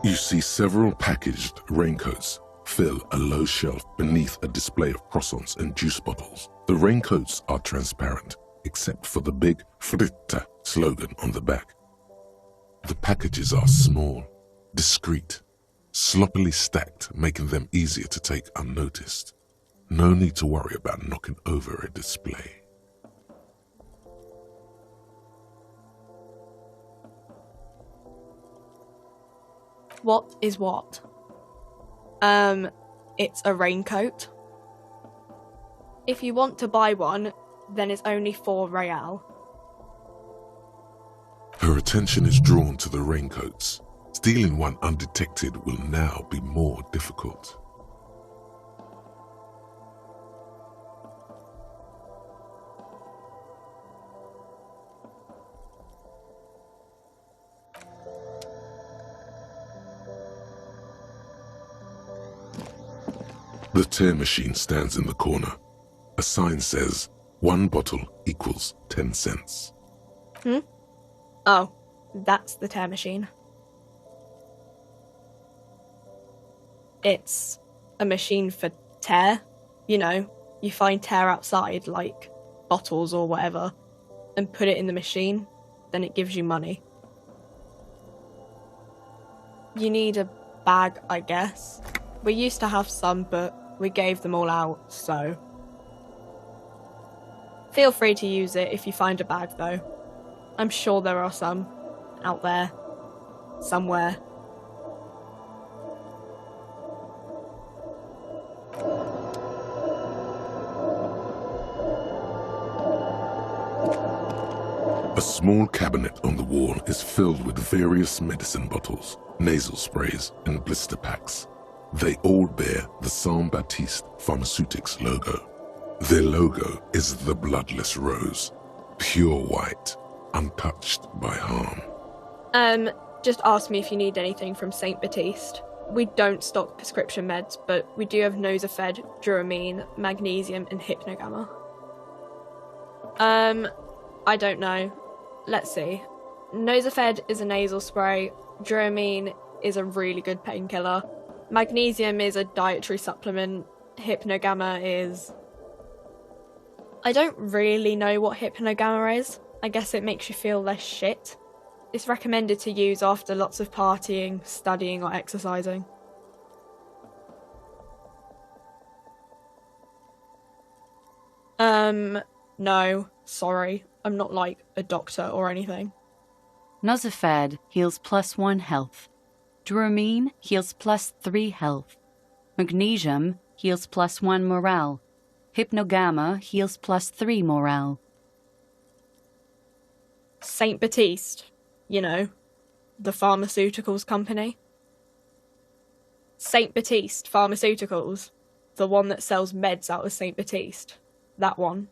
You see several packaged raincoats fill a low shelf beneath a display of croissants and juice bottles. The raincoats are transparent, except for the big Fritta slogan on the back. The packages are small, discreet, sloppily stacked, making them easier to take unnoticed. No need to worry about knocking over a display. What is what? It's a raincoat. If you want to buy one, then it's only 4 real. Her attention is drawn to the raincoats. Stealing one undetected will now be more difficult. The tear machine stands in the corner. A sign says, 1 bottle equals 10 cents. Oh, that's the tear machine. It's a machine for tear. You know, you find tear outside, like bottles or whatever, and put it in the machine, then it gives you money. You need a bag, I guess. We used to have some, but we gave them all out, so... Feel free to use it if you find a bag, though. I'm sure there are some out there, somewhere. A small cabinet on the wall is filled with various medicine bottles, nasal sprays, and blister packs. They all bear the Saint Baptiste Pharmaceutics logo. Their logo is the bloodless rose, pure white, untouched by harm. Just ask me if you need anything from Saint Baptiste. We don't stock prescription meds, but we do have Nosafed, Dramamine, magnesium, and Hypnogamma. I don't know. Let's see. Nosafed is a nasal spray, Dramamine is a really good painkiller, magnesium is a dietary supplement, Hypnogamma is... I don't really know what Hypnogamma is. I guess it makes you feel less shit. It's recommended to use after lots of partying, studying, or exercising. No, sorry. I'm not like a doctor or anything. Nosafed heals +1 health. Dramamine heals +3 health. Magnesium heals +1 morale. Hypnogamma heals +3 morale. Saint Baptiste, you know, the pharmaceuticals company. Saint Baptiste Pharmaceuticals, the one that sells meds out of Saint Baptiste. That one.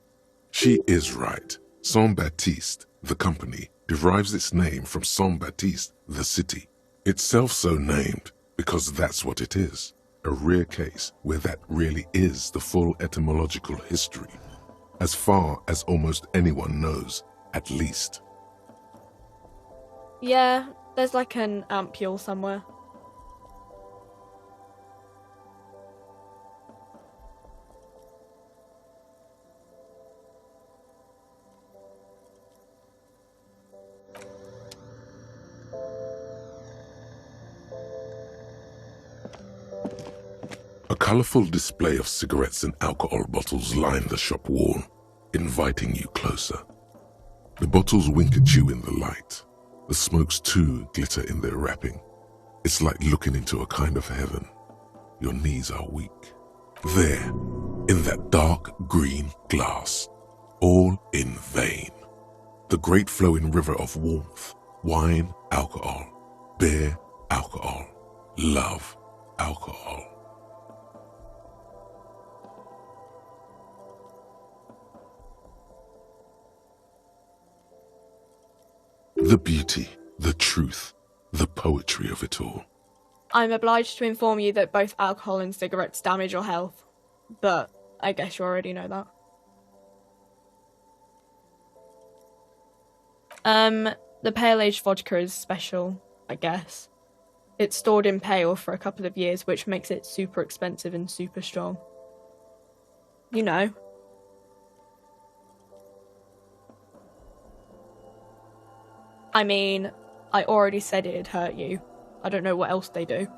She is right. Saint Baptiste, the company, derives its name from Saint Baptiste, the city. Itself so named because that's what it is. A rare case where that really is the full etymological history, as far as almost anyone knows, at least. Yeah, there's like an ampule somewhere. A colourful display of cigarettes and alcohol bottles line the shop wall, inviting you closer. The bottles wink at you in the light. The smokes too glitter in their wrapping. It's like looking into a kind of heaven. Your knees are weak. There, in that dark green glass, all in vain. The great flowing river of warmth, wine, alcohol, beer, alcohol, love, alcohol. The beauty, the truth, the poetry of it all. I'm obliged to inform you that both alcohol and cigarettes damage your health, but I guess you already know that. The pale age vodka is special, I guess. It's stored in pale for a couple of years, which makes it super expensive and super strong. You know. I mean, I already said it'd hurt you. I don't know what else they do.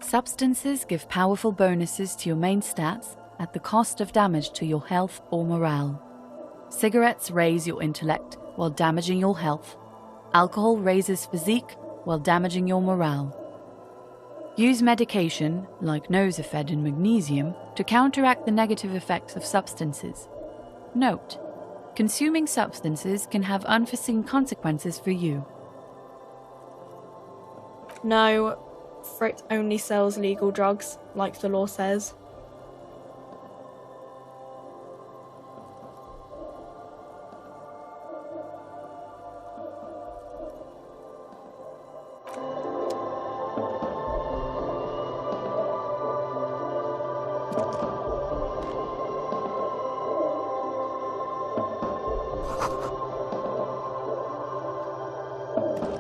Substances give powerful bonuses to your main stats at the cost of damage to your health or morale. Cigarettes raise your intellect while damaging your health. Alcohol raises physique while damaging your morale. Use medication, like Nosafed and magnesium, to counteract the negative effects of substances. Note: consuming substances can have unforeseen consequences for you. No, Frit only sells legal drugs, like the law says.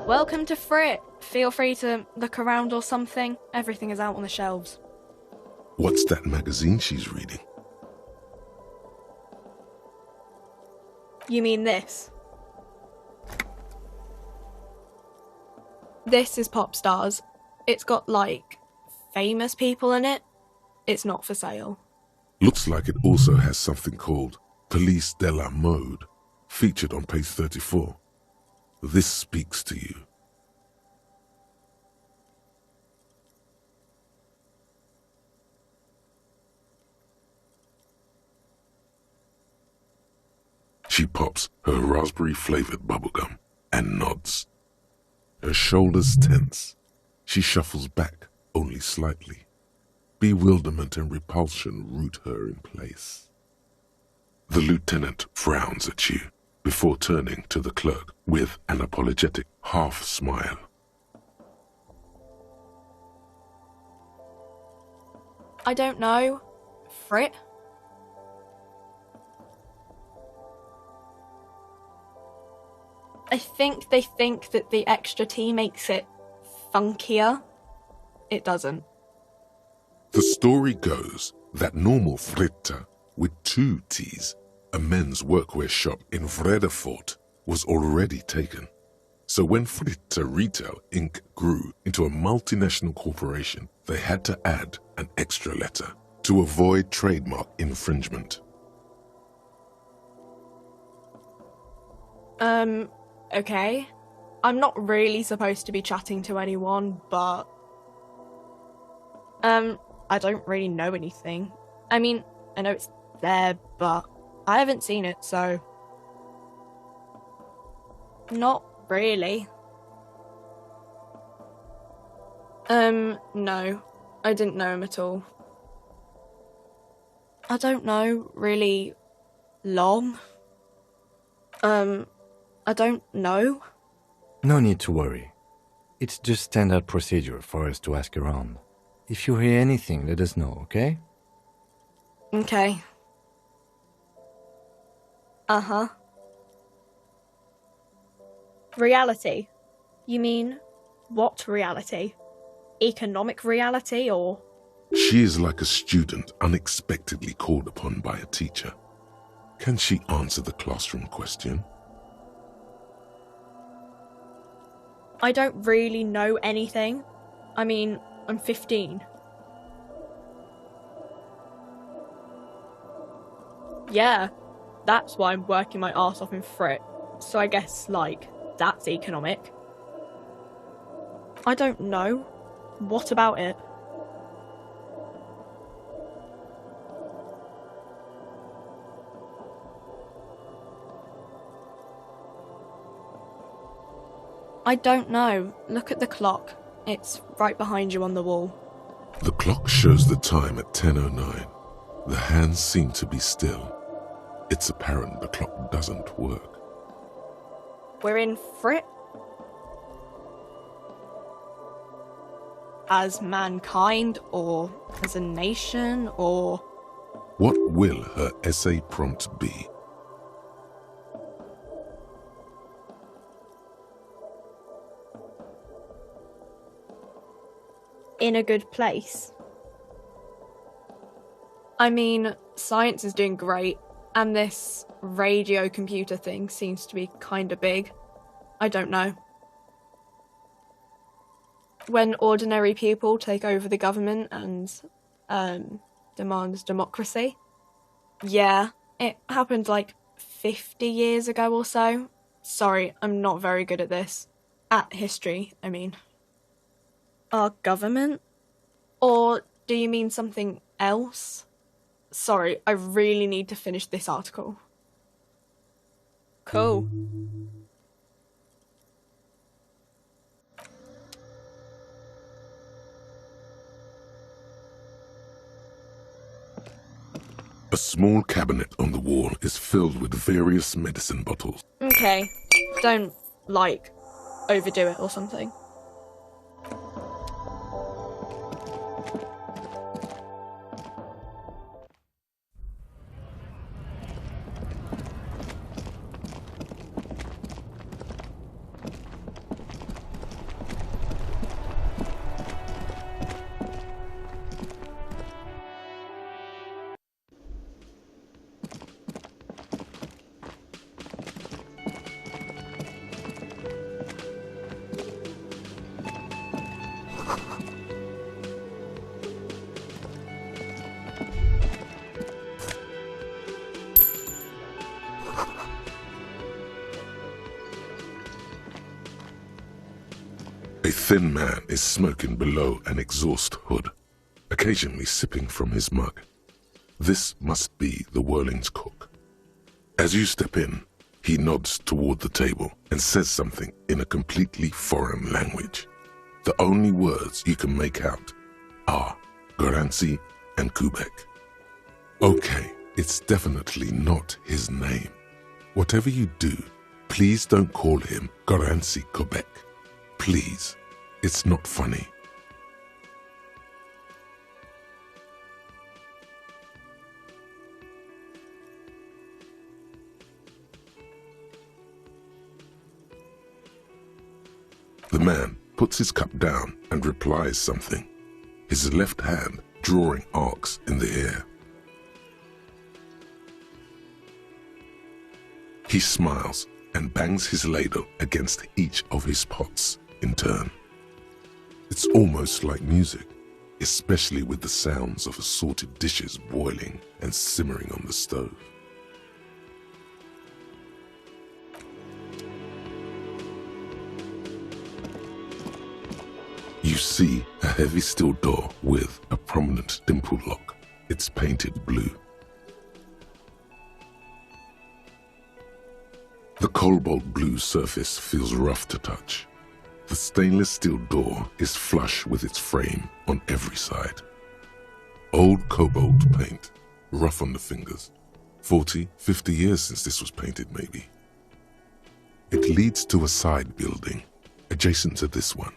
Welcome to Frit. Feel free to look around or something. Everything is out on the shelves. What's that magazine she's reading? You mean this? This is Pop Stars. It's got, like, famous people in it. It's not for sale. Looks like it also has something called Police de la Mode, featured on page 34. This speaks to you. She pops her raspberry-flavored bubblegum and nods. Her shoulders tense. She shuffles back only slightly. Bewilderment and repulsion root her in place. The lieutenant frowns at you before turning to the clerk with an apologetic half-smile. I don't know. Frit? I think they think that the extra T makes it funkier. It doesn't. The story goes that normal Fritta, with 2 T's, a men's workwear shop in Vredefort, was already taken. So when Fritta Retail Inc. grew into a multinational corporation, they had to add an extra letter to avoid trademark infringement. Okay. I'm not really supposed to be chatting to anyone, but... I don't really know anything. I mean, I know it's there, but I haven't seen it, so... Not really. No. I didn't know him at all. I don't know, really... long? I don't know. No need to worry. It's just standard procedure for us to ask around. If you hear anything, let us know, okay? Okay. Uh-huh. Reality? You mean, what reality? Economic reality, or...? She is like a student unexpectedly called upon by a teacher. Can she answer the classroom question? I don't really know anything. I mean, I'm 15. Yeah, that's why I'm working my arse off in Frit. So I guess, like, that's economic. I don't know. What about it? I don't know. Look at the clock. It's right behind you on the wall. The clock shows the time at 10:09. The hands seem to be still. It's apparent the clock doesn't work. We're in Frit? As mankind, or as a nation, or... What will her essay prompt be? in a good place? I mean, science is doing great, and this radio computer thing seems to be kinda big. I don't know. When ordinary people take over the government and demand democracy. Yeah, it happened like 50 years ago or so. Sorry, I'm not very good at this. At history, I mean. Our government? Or do you mean something else? Sorry, I really need to finish this article. Cool. A small cabinet on the wall is filled with various medicine bottles. Okay, don't, overdo it or something. A thin man is smoking below an exhaust hood, occasionally sipping from his mug. This must be the Whirling's cook. As you step in, he nods toward the table and says something in a completely foreign language. The only words you can make out are Garancy and Quebec. Okay, it's definitely not his name. Whatever you do, please don't call him Garancy Quebec. Please, it's not funny. The man puts his cup down and replies something, his left hand drawing arcs in the air. He smiles and bangs his ladle against each of his pots in turn. It's almost like music, especially with the sounds of assorted dishes boiling and simmering on the stove. You see a heavy steel door with a prominent dimple lock. It's painted blue. The cobalt blue surface feels rough to touch. The stainless steel door is flush with its frame on every side. Old cobalt paint, rough on the fingers. 40, 50 years since this was painted, maybe. It leads to a side building, adjacent to this one.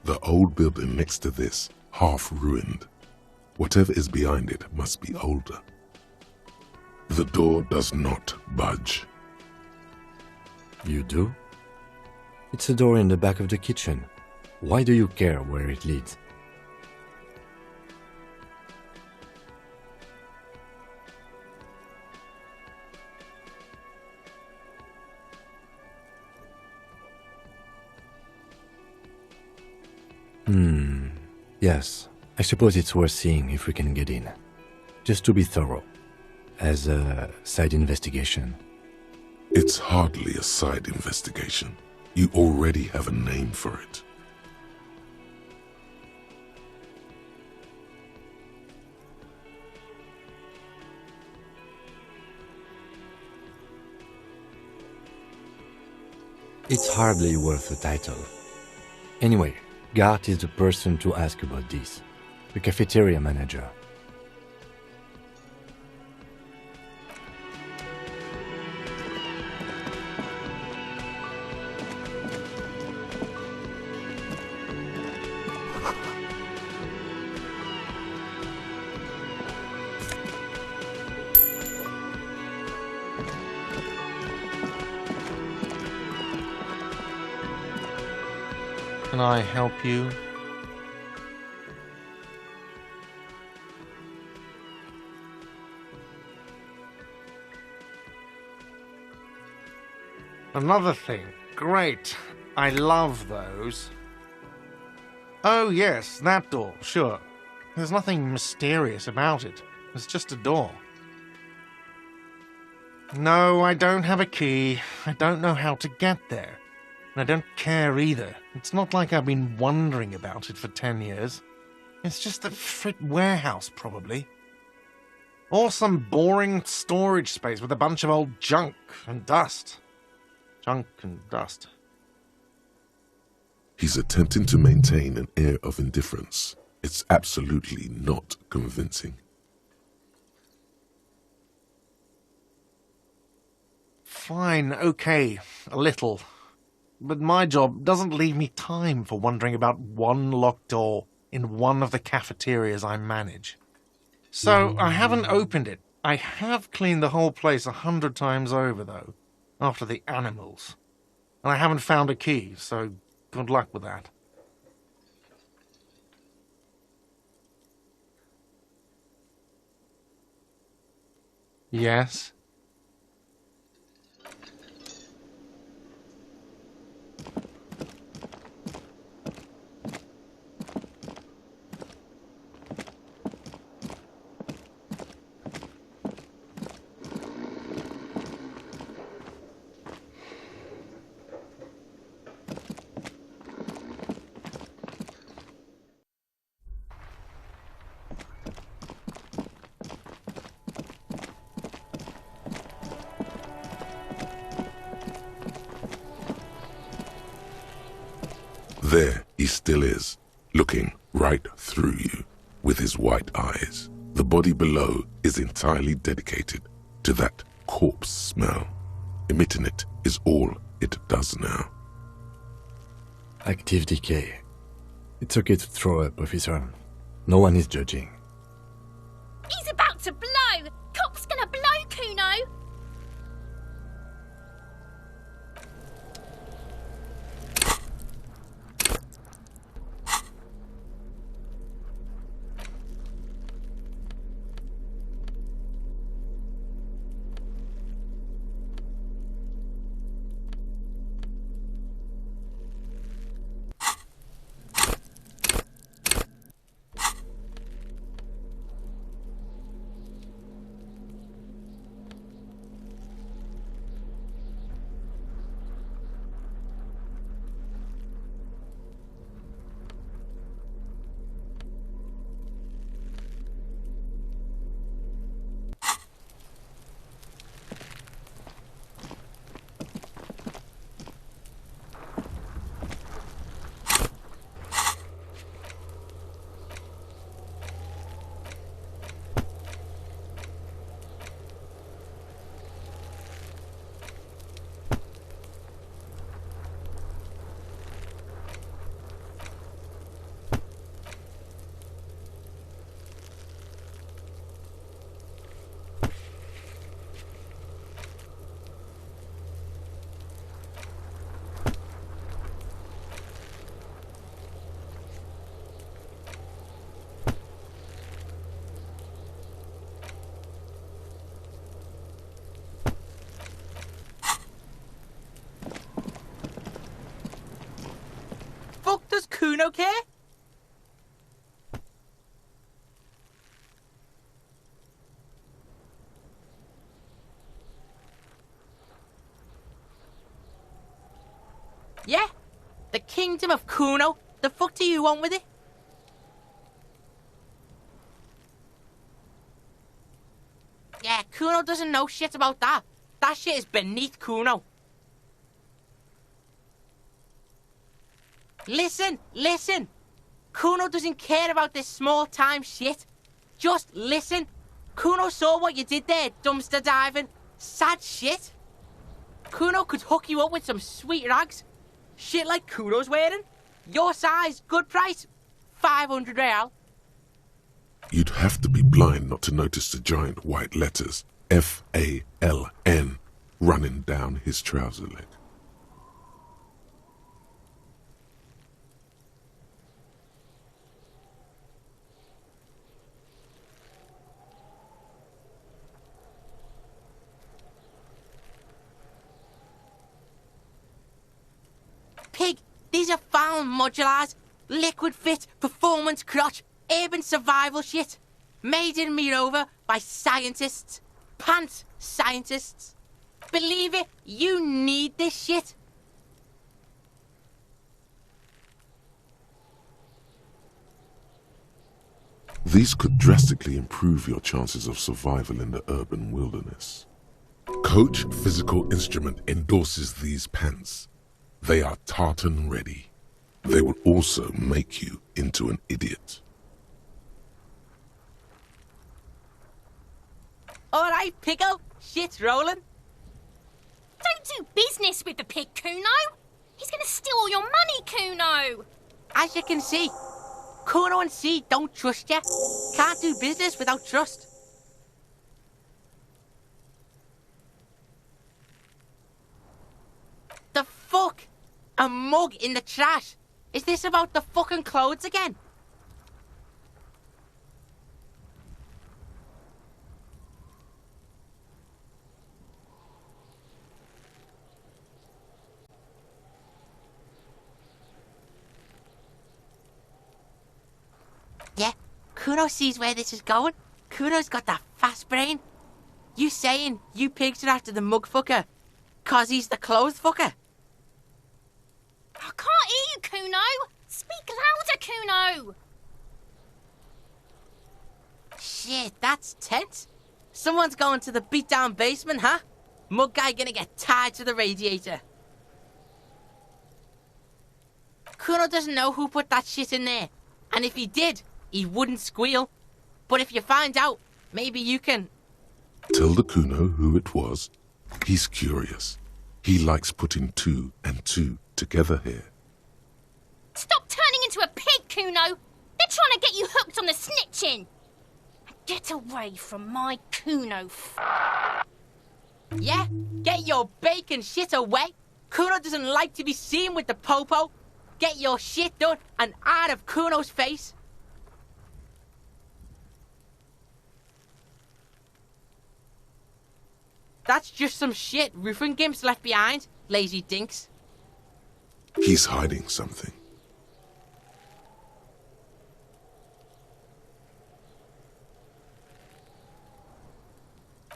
The old building next to this, half ruined. Whatever is behind it must be older. The door does not budge. You do? It's a door in the back of the kitchen. Why do you care where it leads? Yes, I suppose it's worth seeing if we can get in. Just to be thorough, as a side investigation. It's hardly a side investigation. You already have a name for it. It's hardly worth a title. Anyway, Gart is the person to ask about this. The cafeteria manager. Can I help you? Another thing. Great. I love those. Oh, yes, that door, sure. There's nothing mysterious about it. It's just a door. No, I don't have a key. I don't know how to get there. And I don't care either. It's not like I've been wondering about it for 10 years. It's just a frit warehouse, probably. Or some boring storage space with a bunch of old junk and dust. Junk and dust. He's attempting to maintain an air of indifference. It's absolutely not convincing. Fine, okay, a little. But my job doesn't leave me time for wondering about one locked door in one of the cafeterias I manage. So I haven't opened it. I have cleaned the whole place 100 times over, though, after the animals. And I haven't found a key, so good luck with that. Yes? There he still is, looking right through you with his white eyes. The body below is entirely dedicated to that corpse smell. Emitting it is all it does now. Active decay. It's okay to throw up, officer. No one is judging. He's about to blow! Cop's gonna blow, Kuno! Does Kuno care? Yeah? The kingdom of Kuno? The fuck do you want with it? Yeah, Kuno doesn't know shit about that. That shit is beneath Kuno. Listen! Kuno doesn't care about this small-time shit. Just listen. Kuno saw what you did there, dumpster diving. Sad shit. Kuno could hook you up with some sweet rags. Shit like Kuno's wearing. Your size, good price. 500 real. You'd have to be blind not to notice the giant white letters F-A-L-N running down his trouser leg. Pig, these are foul modulars. Liquid fit, performance crotch, urban survival shit. Made in Mirova by scientists. Pants scientists. Believe it, you need this shit. These could drastically improve your chances of survival in the urban wilderness. Coach Physical Instrument endorses these pants. They are tartan ready. They will also make you into an idiot. Alright, Pico, shit's rolling. Don't do business with the pig, Kuno. He's gonna steal all your money, Kuno. As you can see, Kuno and C don't trust you. Can't do business without trust. The fuck? A mug in the trash? Is this about the fucking clothes again? Yeah, Kuno sees where this is going. Kuno's got that fast brain. You saying you pigs are after the mug fucker 'cause he's the clothes fucker? I can't hear you, Kuno. Speak louder, Kuno. Shit, that's tense. Someone's going to the beat-down basement, huh? Mug guy gonna get tied to the radiator. Kuno doesn't know who put that shit in there. And if he did, he wouldn't squeal. But if you find out, maybe you can... Tell the Kuno who it was. He's curious. He likes putting two and two together here. Stop turning into a pig, Kuno. They're trying to get you hooked on the snitching. Get away from my Kuno. Yeah, get your bacon shit away. Kuno doesn't like to be seen with the popo. Get your shit done and out of Kuno's face. That's just some shit roofing gimps left behind, lazy dinks. He's hiding something.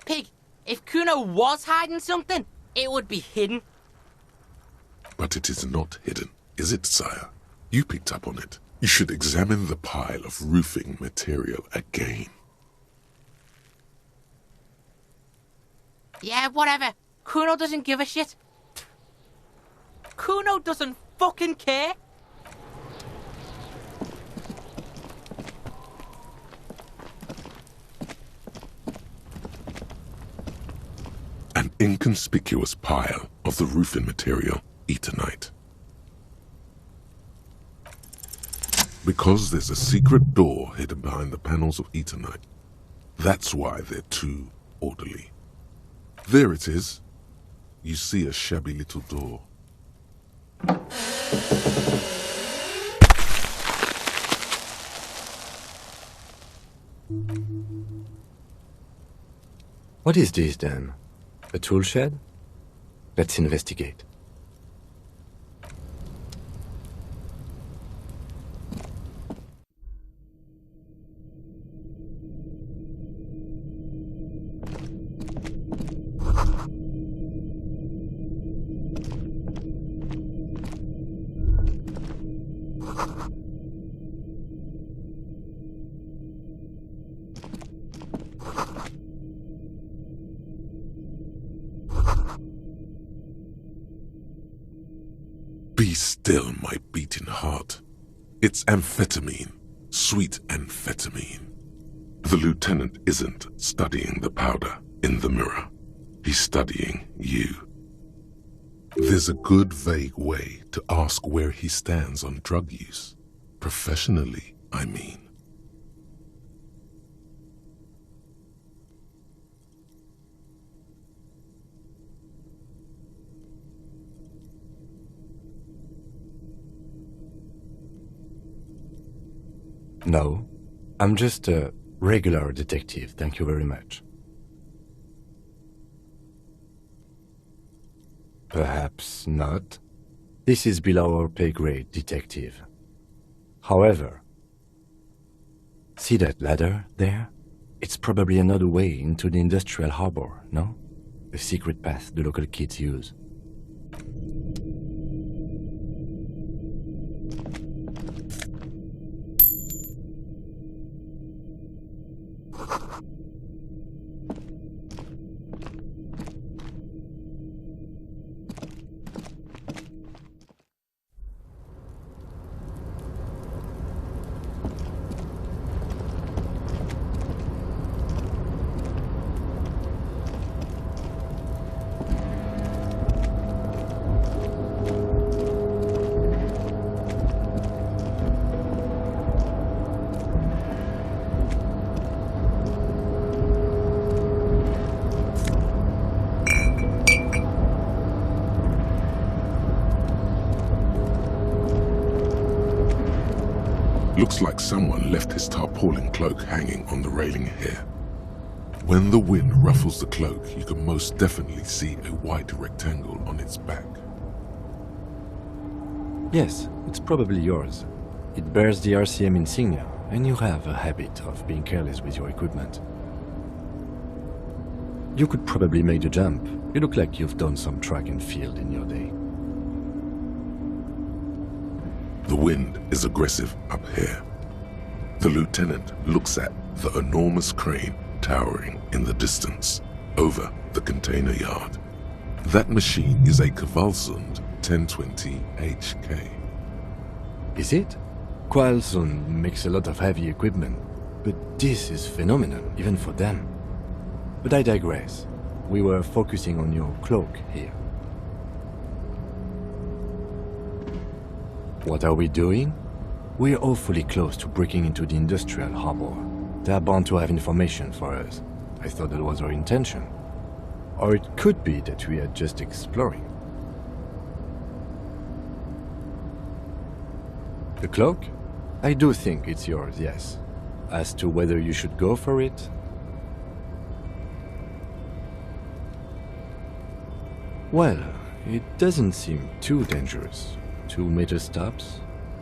Pig, if Kuno was hiding something, it would be hidden. But it is not hidden, is it, sire? You picked up on it. You should examine the pile of roofing material again. Yeah, whatever. Kuno doesn't give a shit. Kuno doesn't fucking care. An inconspicuous pile of the roofing material, Eternite. Because there's a secret door hidden behind the panels of Eternite. That's why they're too orderly. There it is. You see a shabby little door. What is this then? A tool shed? Let's investigate. Be still, my beating heart. It's amphetamine, sweet amphetamine. The lieutenant isn't studying the powder in the mirror. He's studying you. There's a good vague way to ask where he stands on drug use. Professionally, I mean. No, I'm just a regular detective, thank you very much. Perhaps not. This is below our pay grade, detective. However, see that ladder there? It's probably another way into the industrial harbor, no? A secret path the local kids use. Looks like someone left his tarpaulin cloak hanging on the railing here. When the wind ruffles the cloak, you can most definitely see a white rectangle on its back. Yes, it's probably yours. It bears the RCM insignia, and you have a habit of being careless with your equipment. You could probably make the jump. You look like you've done some track and field in your day. The wind is aggressive up here. The lieutenant looks at the enormous crane towering in the distance over the container yard. That machine is a Kvalsund 1020 HK. Is it? Kvalsund makes a lot of heavy equipment, but this is phenomenal, even for them. But I digress. We were focusing on your cloak here. What are we doing? We're awfully close to breaking into the industrial harbor. They're bound to have information for us. I thought that was our intention. Or it could be that we are just exploring. The cloak? I do think it's yours, yes. As to whether you should go for it? Well, it doesn't seem too dangerous. 2 meter stops,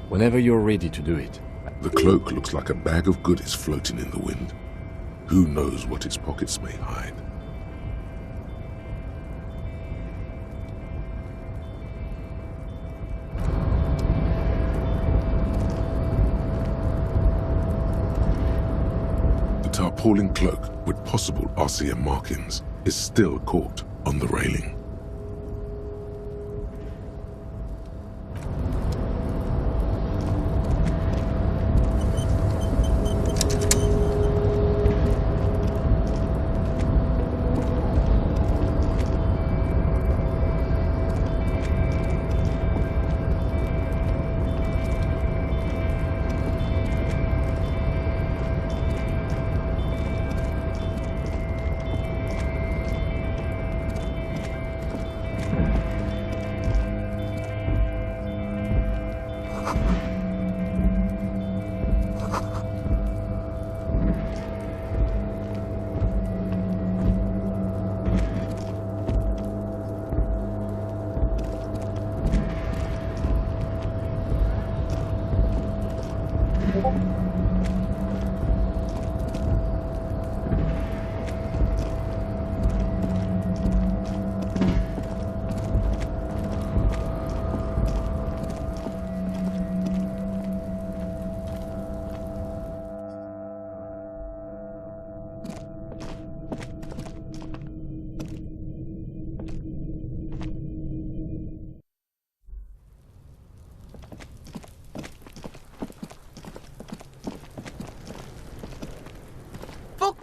whenever you're ready to do it. The cloak looks like a bag of goodies floating in the wind. Who knows what its pockets may hide? The tarpaulin cloak with possible RCM markings is still caught on the railing.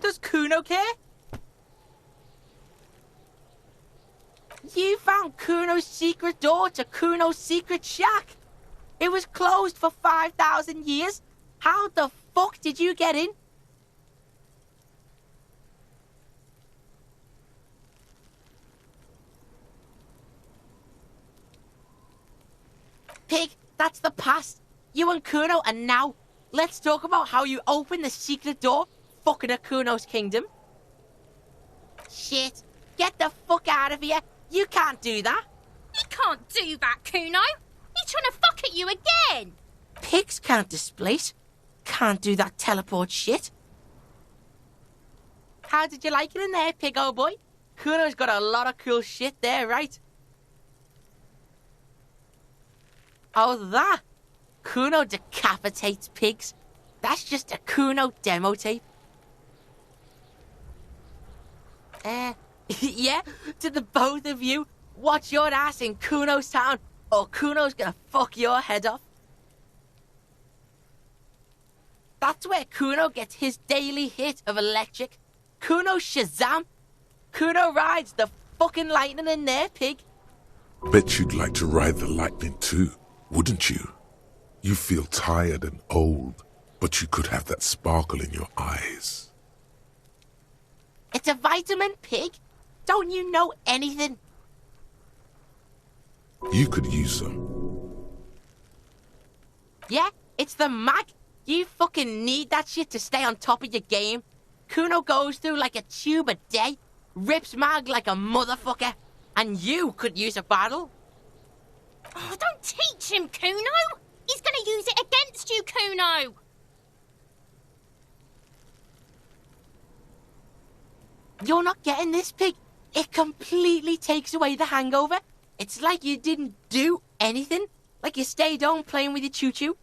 Does Kuno care? You found Kuno's secret door to Kuno's secret shack. It was closed for 5,000 years. How the fuck did you get in? Pig, that's the past. You and Kuno are now. Let's talk about how you opened the secret door fucking at Kuno's kingdom. Shit. Get the fuck out of here. You can't do that. You can't do that, Kuno. he trying to fuck at you again? Pigs can't displace. Can't do that teleport shit. How did you like it in there, pig old boy? Kuno's got a lot of cool shit there, right? Oh, that? Kuno decapitates pigs. That's just a Kuno demo tape. Yeah, to the both of you, watch your ass in Kuno's town, or Kuno's gonna fuck your head off. That's where Kuno gets his daily hit of electric. Kuno Shazam. Kuno rides the fucking lightning in there, pig. Bet you'd like to ride the lightning too, wouldn't you? You feel tired and old, but you could have that sparkle in your eyes. It's a vitamin, pig. Don't you know anything? You could use some. Yeah, it's the mag. You fucking need that shit to stay on top of your game. Kuno goes through like a tube a day, rips mag like a motherfucker, and you could use a battle. Oh, don't teach him, Kuno. He's gonna use it against you, Kuno. You're not getting this, pig. It completely takes away the hangover. It's like you didn't do anything. Like you stayed home playing with your choo-choo.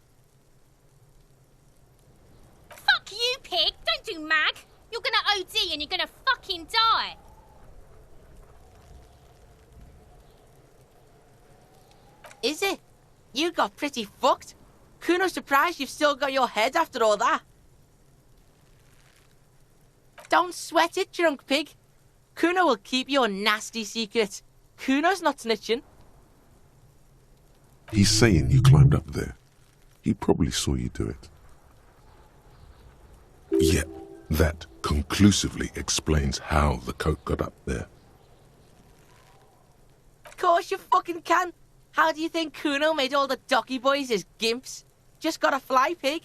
Fuck you, pig. Don't do mag. You're gonna OD and you're gonna fucking die. Is it? You got pretty fucked. Kuno's surprised you've still got your head after all that. Don't sweat it, drunk pig. Kuno will keep your nasty secret. Kuno's not snitching. He's saying you climbed up there. He probably saw you do it. Yet, that conclusively explains how the coat got up there. Of course you fucking can. How do you think Kuno made all the docky boys his gimps? Just gotta fly, pig.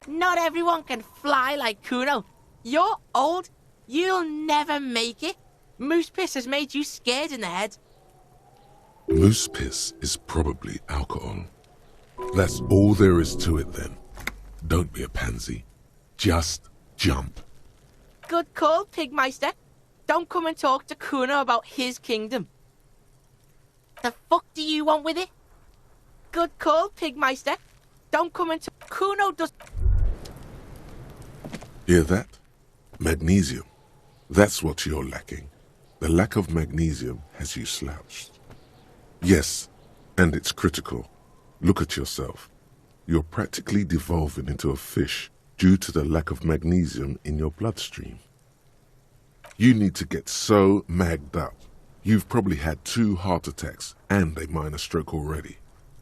Not everyone can fly like Kuno. You're old. You'll never make it. Moose piss has made you scared in the head. Moose piss is probably alcohol. That's all there is to it then. Don't be a pansy. Just jump. Good call, Pigmeister. Don't come and talk to Kuno about his kingdom. The fuck do you want with it? Good call, Pigmeister. Don't come and Kuno does... Hear that? Magnesium. That's what you're lacking. The lack of magnesium has you slouched. Yes, and it's critical. Look at yourself. You're practically devolving into a fish due to the lack of magnesium in your bloodstream. You need to get so magged up. You've probably had 2 heart attacks and a minor stroke already,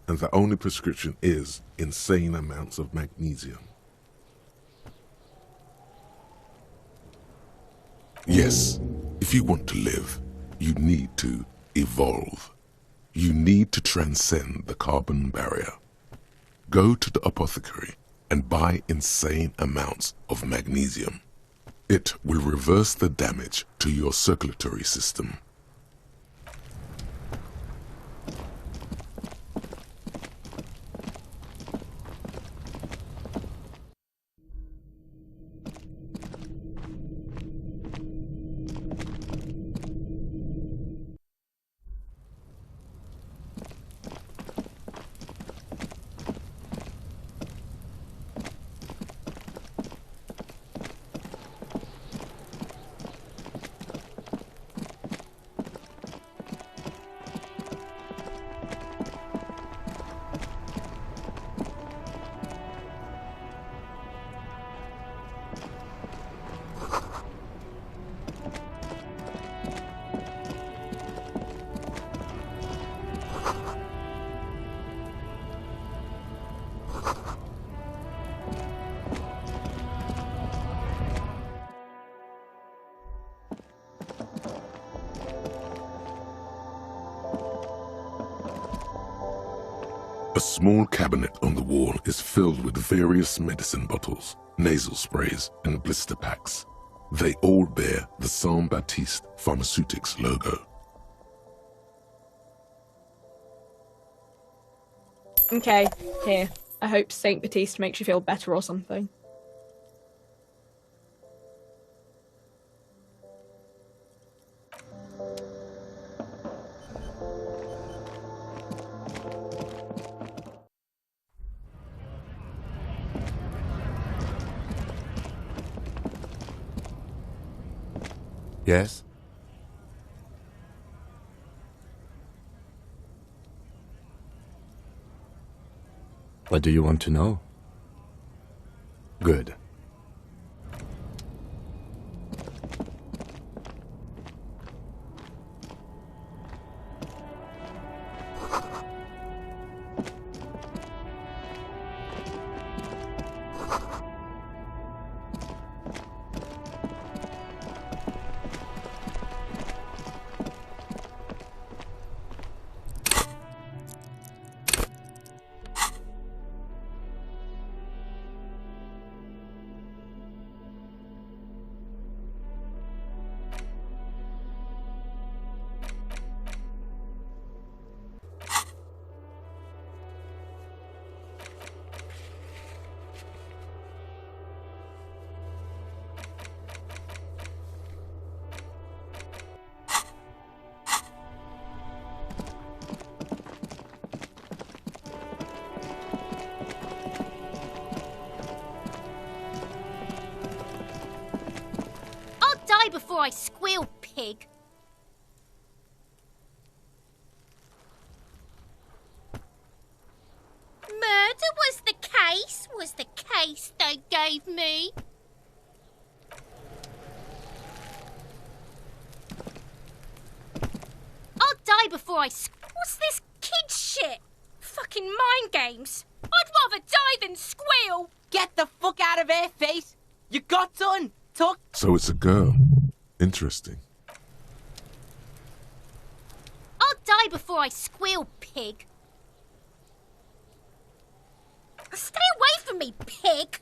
and the only prescription is insane amounts of magnesium. Yes, if you want to live, you need to evolve. You need to transcend the carbon barrier. Go to the apothecary and buy insane amounts of magnesium. It will reverse the damage to your circulatory system. A small cabinet on the wall is filled with various medicine bottles, nasal sprays, and blister packs. They all bear the Saint Baptiste Pharmaceutics logo. Okay, here. I hope Saint Baptiste makes you feel better or something. Yes? What do you want to know? Good. Before I squeal, pig. Murder was the case they gave me. I'll die before I What's this kid shit? Fucking mind games. I'd rather die than squeal. Get the fuck out of here, face. You got done. Tuck. So it's a girl. Interesting. I'll die before I squeal, pig. Stay away from me, pig!